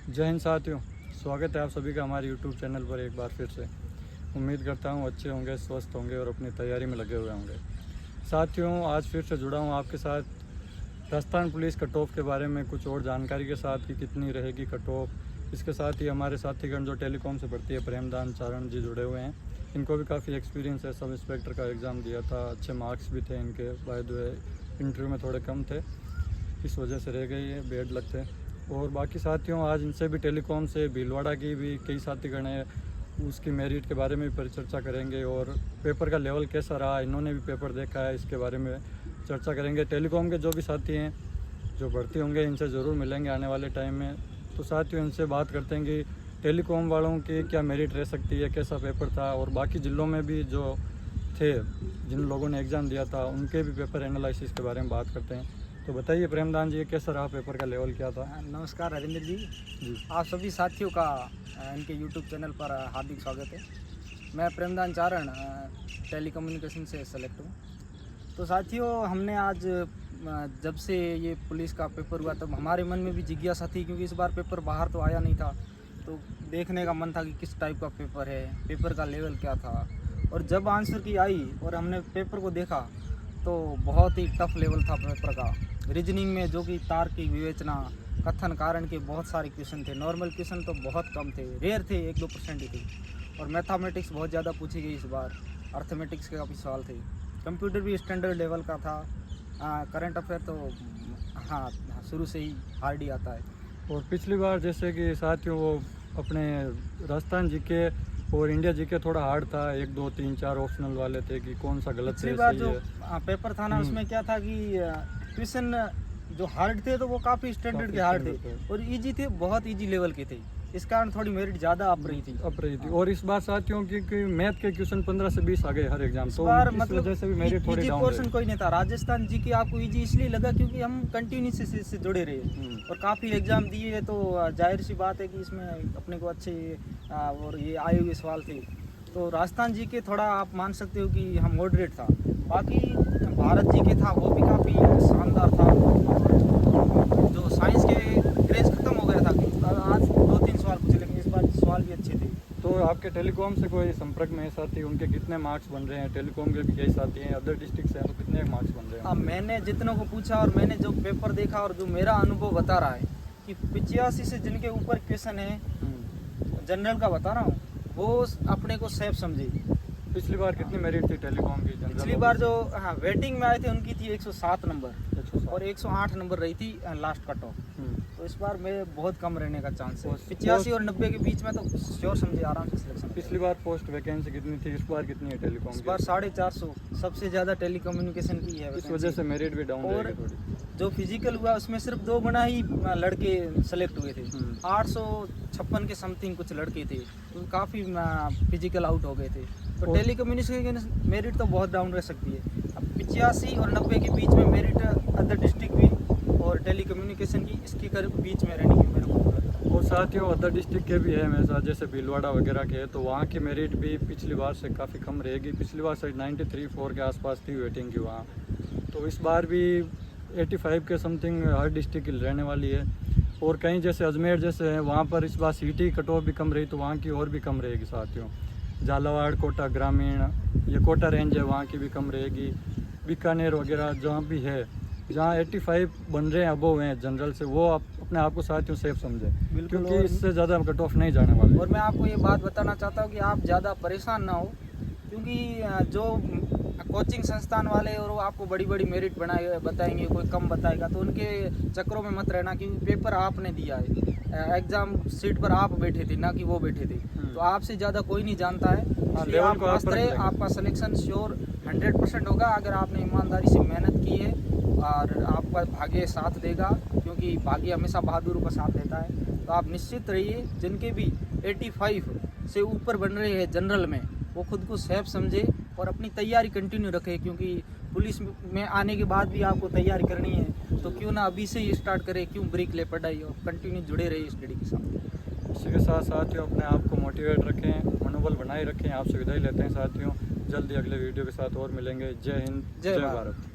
जय हिंद साथियों, स्वागत है आप सभी का हमारे यूट्यूब चैनल पर एक बार फिर से। उम्मीद करता हूँ अच्छे होंगे, स्वस्थ होंगे और अपनी तैयारी में लगे हुए होंगे। साथियों, आज फिर से जुड़ा हूँ आपके साथ राजस्थान पुलिस कट ऑफ के बारे में कुछ और जानकारी के साथ कि कितनी रहेगी कट ऑफ। इसके साथ ही हमारे साथीगण जो टेलीकॉम से पढ़ती है प्रेमदान चारण जी जुड़े हुए हैं। इनको भी काफ़ी एक्सपीरियंस है, सब इंस्पेक्टर का एग्ज़ाम दिया था, अच्छे मार्क्स भी थे इनके। बाय द वे इंटरव्यू में थोड़े कम थे, इस वजह से रह गई है, बेड लक थे। और बाकी साथियों, आज इनसे भी टेलीकॉम से भीलवाड़ा की भी कई साथीगण हैं, उसकी मेरिट के बारे में भी परिचर्चा करेंगे और पेपर का लेवल कैसा रहा, इन्होंने भी पेपर देखा है, इसके बारे में चर्चा करेंगे। टेलीकॉम के जो भी साथी हैं जो भर्ती होंगे इनसे ज़रूर मिलेंगे आने वाले टाइम में। तो साथियों, इनसे बात करते हैं कि टेलीकॉम वालों की क्या मेरिट रह सकती है, कैसा पेपर था, और बाकी ज़िलों में भी जो थे जिन लोगों ने एग्ज़ाम दिया था उनके भी पेपर एनालिसिस के बारे में बात करते हैं। तो बताइए प्रेमदान जी, कैसा रहा पेपर का लेवल, क्या था? नमस्कार हरिंदर जी। जी आप सभी साथियों का इनके यूट्यूब चैनल पर हार्दिक स्वागत है। मैं प्रेमदान चारण टेली कम्युनिकेशन से सेलेक्ट हूँ। तो साथियों, हमने आज जब से ये पुलिस का पेपर हुआ तब हमारे मन में भी जिज्ञासा थी, क्योंकि इस बार पेपर बाहर तो आया नहीं था, तो देखने का मन था कि किस टाइप का पेपर है, पेपर का लेवल क्या था। और जब आंसर की आई और हमने पेपर को देखा तो बहुत ही टफ लेवल था पेपर का। रीजनिंग में जो कि तार्किक विवेचना, कथन, कारण के बहुत सारे क्वेश्चन थे। नॉर्मल क्वेश्चन तो बहुत कम थे, रेयर थे, 1-2% ही थे। और मैथमेटिक्स बहुत ज़्यादा पूछी गई इस बार। अर्थमेटिक्स के काफ़ी सवाल थे। कंप्यूटर भी स्टैंडर्ड लेवल का था। करंट अफेयर तो हाँ शुरू से ही हार्ड ही आता है। और पिछली बार जैसे कि साथियों वो अपने राजस्थान जीके और इंडिया जीके थोड़ा हार्ड था, 1, 2, 3, 4 ऑप्शनल वाले थे कि कौन सा गलत पिछली है, बार सही जो है। पेपर था ना, उसमें क्या था कि क्वेश्चन जो हार्ड थे तो वो काफ़ी स्टैंडर्ड के हार्ड थे, और इजी थे, बहुत इजी लेवल के थे। इस कारण थोड़ी मेरिट ज़्यादा अप रही थी। और इस बार साथियों की मैथ के क्वेश्चन 15 से 20 आ गए हर एग्जाम, तो बार इस मतलब वजह से भी मेरिट थोड़ी इजी डाउन पोर्शन रही। कोई नहीं था। राजस्थान जी की आपको इजी इसलिए लगा क्योंकि हम कंटिन्यूस से जुड़े रहे और काफ़ी एग्जाम दिए, तो जाहिर सी बात है कि इसमें अपने को अच्छे और ये आए हुए सवाल थे। तो राजस्थान जी के थोड़ा आप मान सकते हो कि हम मॉडरेट था। बाकी भारत जी के था वो भी काफ़ी शानदार था। जो साइंस के क्रेज खत्म हो गया था, आज 2-3 सवाल पूछे, लेकिन इस बार सवाल भी अच्छे थे। तो आपके टेलीकॉम से कोई संपर्क में है साथी, उनके कितने मार्क्स बन रहे हैं? टेलीकॉम के भी कई साथी हैं अदर डिस्ट्रिक्ट से हैं, तो कितने मार्क्स बन रहे हैं? मैंने जितनों को पूछा और मैंने जो पेपर देखा और जो मेरा अनुभव बता रहा है कि 85 से जिनके ऊपर क्वेश्चन है, जनरल का बता रहा हूँ, वो अपने को सेफ समझे। पिछली बार कितनी मेरिट थी टेलीकॉम की? पिछली बार जो वेटिंग में आए थे उनकी थी 107 नंबर 107 और 108 नंबर रही थी लास्ट कट ऑफ। तो इस बार में बहुत कम रहने का चांस है। पोस्ट 85 और 90 के बीच में तो श्योर समझे आराम से सिलेक्शन। पिछली बार पोस्ट वैकेंसी कितनी थी, इस बार कितनी है टेलीकॉम इस की? बार 450 सबसे ज़्यादा टेली कम्युनिकेशन की है। इस वजह से मेरिट भी डाउन और रहेगी थोड़ी। जो फिजिकल हुआ उसमें सिर्फ 2 गुना ही लड़के सेलेक्ट हुए थे। 856 के समथिंग कुछ लड़के थे, तो काफ़ी फिजिकल आउट हो गए थे। तो टेली कम्युनिकेशन मेरिट तो बहुत डाउन रह सकती है। अब 85 और 90 के बीच में मेरिट अदर डिस्ट्रिक्ट भी और टेली कम्युनिकेशन की इसके बीच में रहनी है मेरे को। और साथियों, अदर डिस्ट्रिक्ट के भी है मेरे साथ, जैसे भीलवाड़ा वगैरह के, तो वहाँ की मेरिट भी पिछली बार से काफ़ी कम रहेगी। पिछली बार से 93-4 के आसपास थी वेटिंग की वहाँ, तो इस बार भी 85 के समथिंग हर डिस्ट्रिक्ट की रहने वाली है। और कहीं जैसे अजमेर जैसे है, वहाँ पर इस बार सिटी कट ऑफ भी कम रही, तो वहाँ की और भी कम रहेगी साथियों। झालावाड़, कोटा ग्रामीण, ये कोटा रेंज है, वहाँ की भी कम रहेगी। बीकानेर वगैरह जहाँ भी है, जहाँ 85 बन रहे हैं अबोव हैं जनरल से, वो आप अपने आप को साथियों सेफ समझें, क्योंकि इससे ज़्यादा कट ऑफ नहीं जाने वाले। और मैं आपको ये बात बताना चाहता हूँ कि आप ज़्यादा परेशान ना हो, क्योंकि जो कोचिंग संस्थान वाले और वो आपको बड़ी बड़ी मेरिट बताएंगे, कोई कम बताएगा, तो उनके चक्करों में मत रहना, क्योंकि पेपर आपने दिया है, एग्ज़ाम सीट पर आप बैठे थे, ना कि वो बैठे थे। तो आपसे ज़्यादा कोई नहीं जानता है, इसलिए आप मस्त रहे। आपका सिलेक्शन श्योर 100% होगा अगर आपने ईमानदारी से मेहनत की है और आपका भाग्य साथ देगा, क्योंकि भाग्य हमेशा बहादुरों का साथ देता है। तो आप निश्चित रहिए, जिनके भी 85 से ऊपर बन रहे हैं जनरल में, वो खुद को सेफ समझे और अपनी तैयारी कंटिन्यू रखें, क्योंकि पुलिस में आने के बाद भी आपको तैयारी करनी है। तो क्यों ना अभी से ही स्टार्ट करें, क्यों ब्रेक ले पढ़ाई, और कंटिन्यू जुड़े रहिए स्टडी के साथ। इसी के साथ साथियों, अपने आप को मोटिवेट रखें, मनोबल बनाए रखें। आपसे विदाई लेते हैं साथियों, जल्दी अगले वीडियो के साथ और मिलेंगे। जय हिंद, जय भारत।